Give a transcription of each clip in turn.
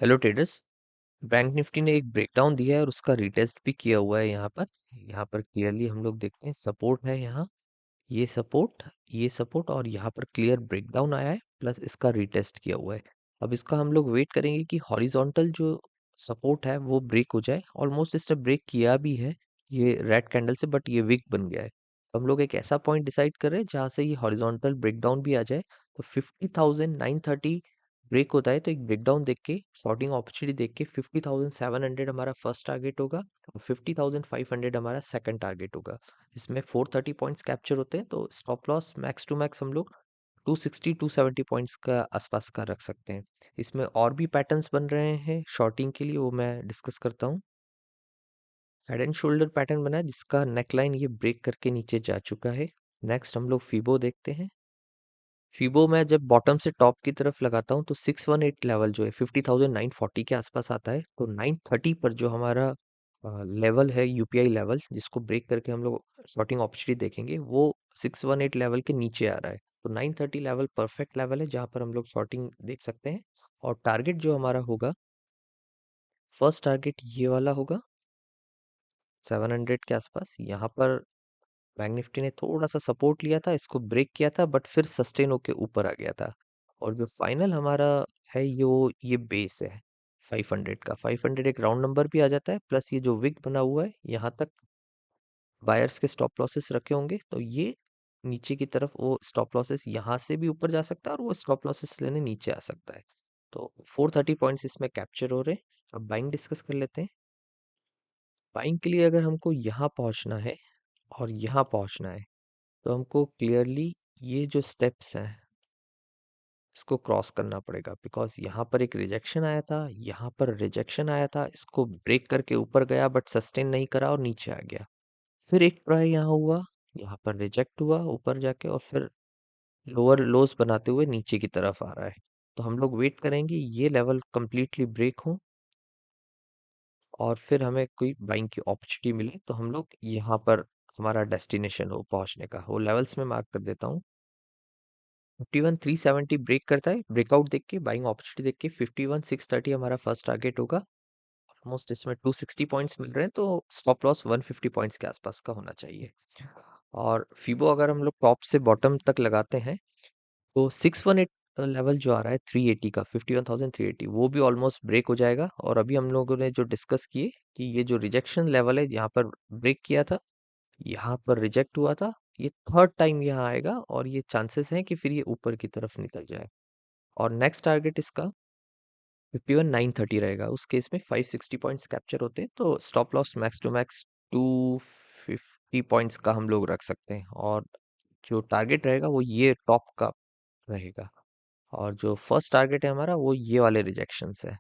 Hello traders. Bank Nifty ने एक breakdown दिया है और उसका रीटेस्ट भी किया हुआ है। यहाँ पर क्लियरली हम लोग देखते हैं सपोर्ट है यहाँ। ये सपोर्ट और यहाँ पर क्लियर ब्रेकडाउन आया है, प्लस इसका रीटेस्ट किया हुआ है। अब इसका हम लोग वेट करेंगे कि हॉरिजॉन्टल जो सपोर्ट है वो ब्रेक हो जाए। ऑलमोस्ट इसने ब्रेक किया भी है ये रेड कैंडल से, बट ये वीक बन गया है। तो हम लोग एक ऐसा पॉइंट डिसाइड कर रहे हैं जहाँ से ये हॉरिजॉन्टल ब्रेकडाउन भी आ जाए। तो 50,930 ब्रेक होता है तो एक ब्रेकडाउन देख के, शॉर्टिंग अपॉर्चुनिटी देख के 50,700 हमारा फर्स्ट टारगेट होगा और 50,500 हमारा सेकंड टारगेट होगा। इसमें 430 पॉइंट्स कैप्चर होते हैं, तो stop loss max to max हम लोग 260 270 पॉइंट्स का आसपास का रख सकते हैं। इसमें और भी पैटर्न्स बन रहे हैं शॉर्टिंग के लिए, वो मैं डिस्कस करता हूँ। हेड एंड शोल्डर पैटर्न बना है जिसका नेकलाइन ये ब्रेक करके नीचे जा चुका है। नेक्स्ट हम लोग फीबो देखते हैं। फीबो में जब बॉटम से टॉप की तरफ लगाता हूँ तो 618 लेवल जो है 50,940 के आसपास आता है। तो 930 पर जो हमारा लेवल है, यूपीआई लेवल, जिसको ब्रेक करके हम लोग शॉर्टिंग अपॉर्चुनिटी देखेंगे, वो 618 लेवल के नीचे आ रहा है। तो 930 लेवल परफेक्ट लेवल है जहाँ पर हम लोग शॉर्टिंग देख सकते हैं। और टारगेट जो हमारा होगा, फर्स्ट टारगेट ये वाला होगा 700 के आसपास। यहाँ पर बैंक निफ्टी ने थोड़ा सा सपोर्ट लिया था, इसको ब्रेक किया था, बट फिर सस्टेन होके ऊपर आ गया था। और जो फाइनल हमारा है ये बेस है 500 का। 500 एक राउंड नंबर भी आ जाता है, प्लस ये जो विक बना हुआ है यहाँ तक बायर्स के स्टॉप लॉसेस रखे होंगे, तो ये नीचे की तरफ वो स्टॉप लॉसेस यहाँ से भी ऊपर जा सकता है और वो स्टॉप लॉसेस लेने नीचे आ सकता है। तो 430 पॉइंट्स इसमें कैप्चर हो रहे हैं। अब बाइंग डिस्कस कर लेते हैं। बाइंग के लिए अगर हमको यहाँ पहुँचना है और यहाँ पहुँचना है, तो हमको क्लियरली ये जो स्टेप्स हैं इसको क्रॉस करना पड़ेगा। बिकॉज यहाँ पर एक रिजेक्शन आया था, यहाँ पर रिजेक्शन आया था, इसको ब्रेक करके ऊपर गया बट सस्टेन नहीं करा और नीचे आ गया। फिर एक ट्राई यहाँ हुआ, यहाँ पर रिजेक्ट हुआ ऊपर जाके, और फिर लोअर लोस बनाते हुए नीचे की तरफ आ रहा है। तो हम लोग वेट करेंगे ये लेवल कंप्लीटली ब्रेक हो और फिर हमें कोई बाइंग की अपॉर्चुनिटी मिले, तो हम लोग यहाँ पर हमारा डेस्टिनेशन हो पहुंचने का। वो लेवल्स में मार्क कर देता हूँ। 51,370 ब्रेक करता है, ब्रेकआउट देख के, बाइंग अपॉर्चुनिटी देख के 51,630 हमारा फर्स्ट टारगेट होगा। ऑलमोस्ट इसमें 260 पॉइंट्स मिल रहे हैं, तो स्टॉप लॉस 150 पॉइंट्स के आसपास का होना चाहिए। और फीबो अगर हम लोग टॉप से बॉटम तक लगाते हैं तो 618 लेवल जो आ रहा है 380 का, 51,380, वो भी ऑलमोस्ट ब्रेक हो जाएगा। और अभी हम लोगों ने जो डिस्कस किए कि ये जो रिजेक्शन लेवल है यहाँ पर ब्रेक किया था, यहाँ पर रिजेक्ट हुआ था, ये थर्ड टाइम यहाँ आएगा और ये चांसेस हैं कि फिर ये ऊपर की तरफ निकल जाए। और नेक्स्ट टारगेट इसका 51,930 रहेगा। उस केस में 560 पॉइंट्स कैप्चर होते हैं, तो stop loss max to max 250 points का हम लोग रख सकते हैं। और जो टारगेट रहेगा वो ये टॉप का रहेगा। और जो फर्स्ट टारगेट है हमारा वो ये वाले रिजेक्शंस है।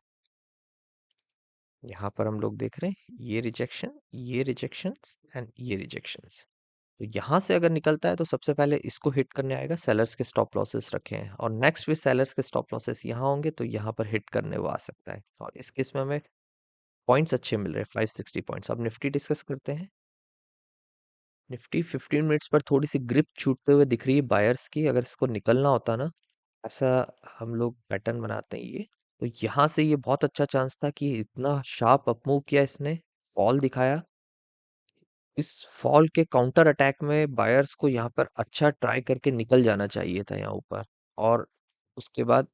यहाँ पर हम लोग देख रहे हैं ये रिजेक्शंस एंड ये रिजेक्शंस। तो यहाँ से अगर निकलता है तो सबसे पहले इसको हिट करने आएगा। सेलर्स के स्टॉप लॉसेस रखे हैं और नेक्स्ट भी सेलर्स के स्टॉप लॉसेस यहाँ होंगे, तो यहाँ पर हिट करने वो आ सकता है। और इस केस में हमें पॉइंट्स अच्छे मिल रहे हैं, 560 पॉइंट्स। अब निफ्टी डिस्कस करते हैं। निफ्टी 15 मिनट्स पर थोड़ी सी ग्रिप छूटते हुए दिख रही है बायर्स की। अगर इसको निकलना होता ना, ऐसा हम लोग पैटर्न बनाते हैं ये, तो यहाँ से ये बहुत अच्छा चांस था कि इतना शार्प अप मूव किया इसने, फॉल दिखाया। इस फॉल के काउंटर अटैक में बायर्स को यहाँ पर अच्छा ट्राई करके निकल जाना चाहिए था यहाँ ऊपर। और उसके बाद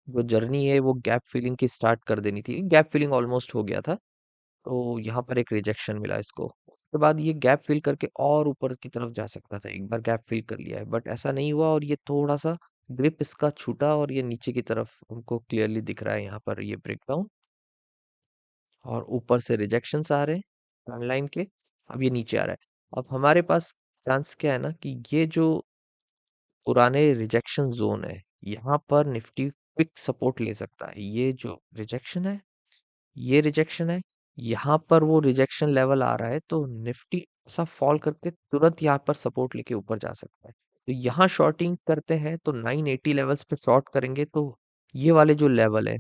जो जर्नी है वो गैप फिलिंग की स्टार्ट कर देनी थी। गैप फिलिंग ऑलमोस्ट हो गया था, तो यहाँ पर एक रिजेक्शन मिला इसको। उसके बाद ये गैप फिल करके और ऊपर की तरफ जा सकता था, एक बार गैप फिल कर लिया है बट ऐसा नहीं हुआ और ये थोड़ा सा ग्रिप इसका छूटा और ये नीचे की तरफ हमको क्लियरली दिख रहा है यहाँ पर ये ब्रेकडाउन। और ऊपर से रिजेक्शंस आ रहे हैं ऑनलाइन के। अब ये नीचे आ रहा है। अब हमारे पास चांस क्या है ना कि ये जो पुराने रिजेक्शन जोन है, यहाँ पर निफ्टी क्विक सपोर्ट ले सकता है। ये जो रिजेक्शन है, ये रिजेक्शन है, यहाँ पर वो रिजेक्शन लेवल आ रहा है, तो निफ्टी ऐसा फॉल करके तुरंत यहाँ पर सपोर्ट लेके ऊपर जा सकता है। तो यहाँ शॉर्टिंग करते हैं तो 980 लेवल्स पे शॉर्ट करेंगे, तो ये वाले जो लेवल है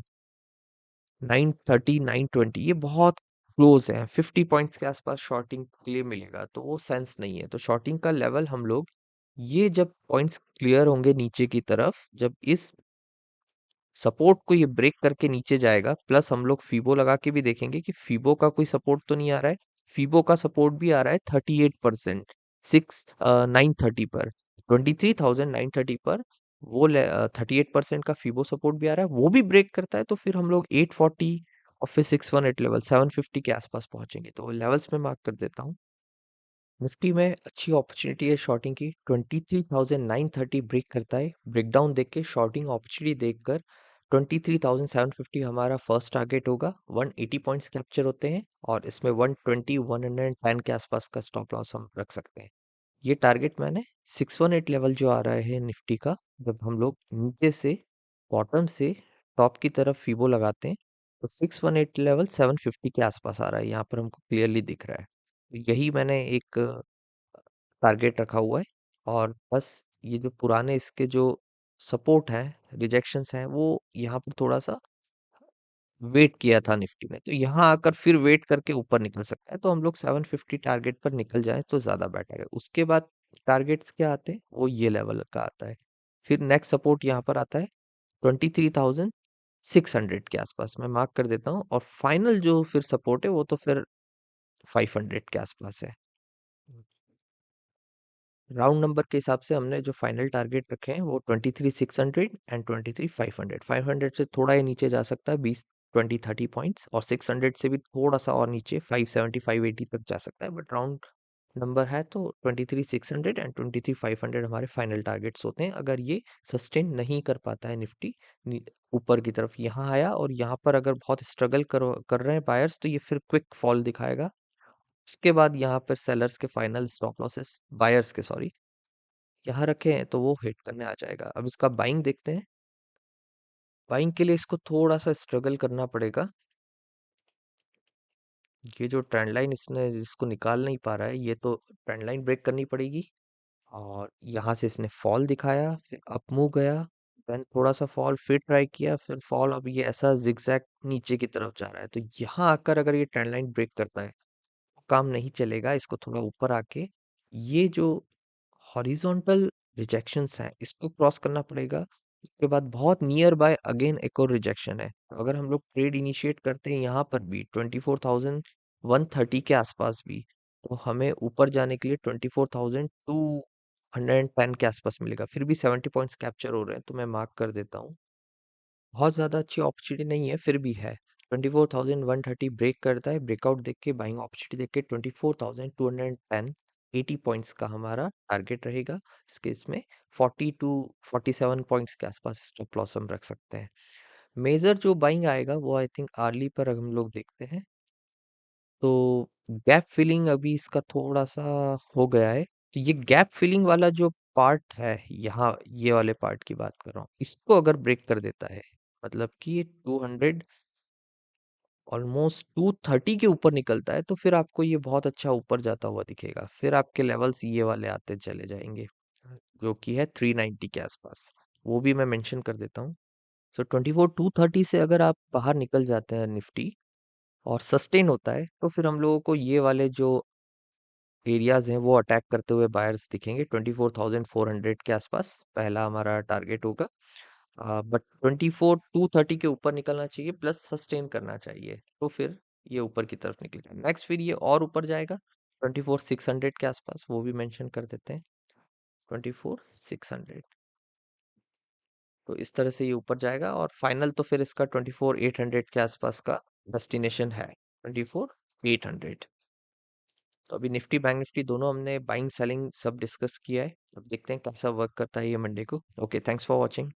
930 920, ये बहुत क्लोज है। 50 पॉइंट्स के आसपास शॉर्टिंग के लिए मिलेगा, तो वो सेंस नहीं है। तो शॉर्टिंग का लेवल हम लोग, ये जब पॉइंट्स क्लियर होंगे नीचे की तरफ, जब इस सपोर्ट को ये ब्रेक करके नीचे जाएगा, प्लस हम लोग फीबो लगा के भी देखेंगे कि फीबो का कोई सपोर्ट तो नहीं आ रहा है। फीबो का सपोर्ट भी आ रहा है 38%, 930 पर, 23,930 पर। वो 38% का फीबो सपोर्ट भी आ रहा है, वो भी ब्रेक करता है तो फिर हम लोग 840 और फिर 618 लेवल 750 के आसपास पहुंचेंगे। तो लेवल्स में मार्क कर देता हूँ। निफ्टी में अच्छी अपॉर्चुनिटी है शॉर्टिंग की। 23,930 ब्रेक करता है, ब्रेकडाउन देख के शॉर्टिंग अपॉर्चुनिटी देखकर 23,750 हमारा फर्स्ट टारगेट होगा। 180 पॉइंट्स कैप्चर होते हैं और इसमें 120 110 के आसपास का स्टॉप लॉस हम रख सकते हैं। ये टारगेट मैंने 618 लेवल जो आ रहा है निफ्टी का, जब हम लोग नीचे से बॉटम से टॉप की तरफ फीबो लगाते हैं तो 618 लेवल 750 के आसपास आ रहा है, यहाँ पर हमको क्लियरली दिख रहा है। तो यही मैंने एक टारगेट रखा हुआ है। और बस ये जो पुराने इसके जो सपोर्ट है, रिजेक्शंस हैं, वो यहाँ पर थोड़ा सा वेट किया था निफ्टी ने, तो यहाँ आकर फिर वेट करके ऊपर निकल सकता है। तो हम लोग 750 टारगेट पर निकल जाए तो ज्यादा बेटर है। उसके बाद टारगेट्स क्या आते हैं, वो ये लेवल का आता है। फिर नेक्स्ट सपोर्ट यहाँ पर आता है 23,600 के आसपास, मैं मार्क कर देता हूँ। और फाइनल जो फिर सपोर्ट है वो तो फिर 500 के आसपास है। राउंड नंबर के हिसाब से हमने जो फाइनल टारगेट रखे हैं वो 23,600 एंड 23,500। 500 से थोड़ा ही नीचे जा सकता है, 20 20 30 पॉइंट्स, और 600 से भी थोड़ा सा और नीचे 570 580 तक जा सकता है। बट राउंड नंबर है तो 23,600 एंड 23,500 हमारे फाइनल टारगेट्स होते हैं। अगर ये सस्टेन नहीं कर पाता है निफ्टी ऊपर की तरफ, यहाँ आया और यहाँ पर अगर बहुत स्ट्रगल कर रहे हैं बायर्स, तो ये फिर क्विक फॉल दिखाएगा। उसके बाद यहाँ पर सेलर्स के फाइनल स्टॉप लॉसेस, बायर्स के सॉरी, यहाँ रखे हैं तो वो हिट करने आ जाएगा। अब इसका बाइंग देखते हैं। बाइंग के लिए इसको थोड़ा सा स्ट्रगल करना पड़ेगा। ये जो ट्रेंड लाइन इसने इसको निकाल नहीं पा रहा है, ये तो ट्रेंड लाइन ब्रेक करनी पड़ेगी। और यहाँ से इसने फॉल दिखाया, फिर अप मूव गया, देन थोड़ा सा फॉल, फिर ट्राई किया, फिर फॉल। अब ये ऐसा जिगजैग नीचे की तरफ जा रहा है, तो यहाँ आकर अगर ये ट्रेंड लाइन ब्रेक करता है काम नहीं चलेगा। इसको थोड़ा ऊपर आके ये जो हॉरिजॉन्टल रिजेक्शंस हैं इसको क्रॉस करना पड़ेगा। उसके बाद बहुत नियर बाय अगेन एक और रिजेक्शन है, तो अगर हम लोग ट्रेड इनिशिएट करते हैं यहाँ पर भी 24,130 के आसपास भी, तो हमें ऊपर जाने के लिए 24,210 के आसपास मिलेगा। फिर भी 70 पॉइंट्स कैप्चर हो रहे हैं, तो मैं मार्क कर देता हूँ। बहुत ज़्यादा अच्छी अपॉर्चुनिटी नहीं है, फिर भी है। 24,130 ब्रेक करता है, ब्रेकआउट देख के, बाइंग अपॉर्चुनिटी देख के 24,210 80 पॉइंट्स का हमारा टारगेट रहेगा। इस केस में 40 टू 47 पॉइंट्स के आसपास स्टॉप लॉस हम रख सकते हैं। मेजर जो बाइंग आएगा वो आई थिंक आर्ली पर हम लोग देखते हैं। तो गैप फिलिंग अभी इसका थोड़ा सा हो गया है। तो ये गैप फिलिंग वाला जो पार्ट है, यहाँ ये वाले पार्ट की बात कर रहा हूँ, इसको अगर ब्रेक कर देता है, मतलब कि ये 200 ऑलमोस्ट 230 के ऊपर निकलता है, तो फिर आपको ये बहुत अच्छा ऊपर जाता हुआ दिखेगा। फिर आपके लेवल्स ये वाले आते चले जाएंगे, जो कि है 390 के आसपास। वो भी मैं मेंशन कर देता हूँ। सो 24,230 से अगर आप बाहर निकल जाते हैं निफ्टी और सस्टेन होता है, तो फिर हम लोगों को ये वाले जो एरियाज हैं वो अटैक करते हुए बायर्स दिखेंगे। 24,400 के आसपास पहला हमारा टारगेट होगा। बट 24,230 के ऊपर निकलना चाहिए, प्लस सस्टेन करना चाहिए, तो फिर ये ऊपर की तरफ निकलेगा। नेक्स्ट फिर ये और ऊपर जाएगा 24,600 के आसपास, वो भी मेंशन कर देते हैं। 24,600, तो इस तरह से ये ऊपर जाएगा और फाइनल तो फिर इसका 24,800 के आसपास का डेस्टिनेशन है। 24,800। तो अभी निफ्टी बैंक निफ्टी दोनों हमने बाइंग सेलिंग सब डिस्कस किया है। अब देखते हैं कैसा वर्क करता है ये मंडे को। Okay, thanks for watching.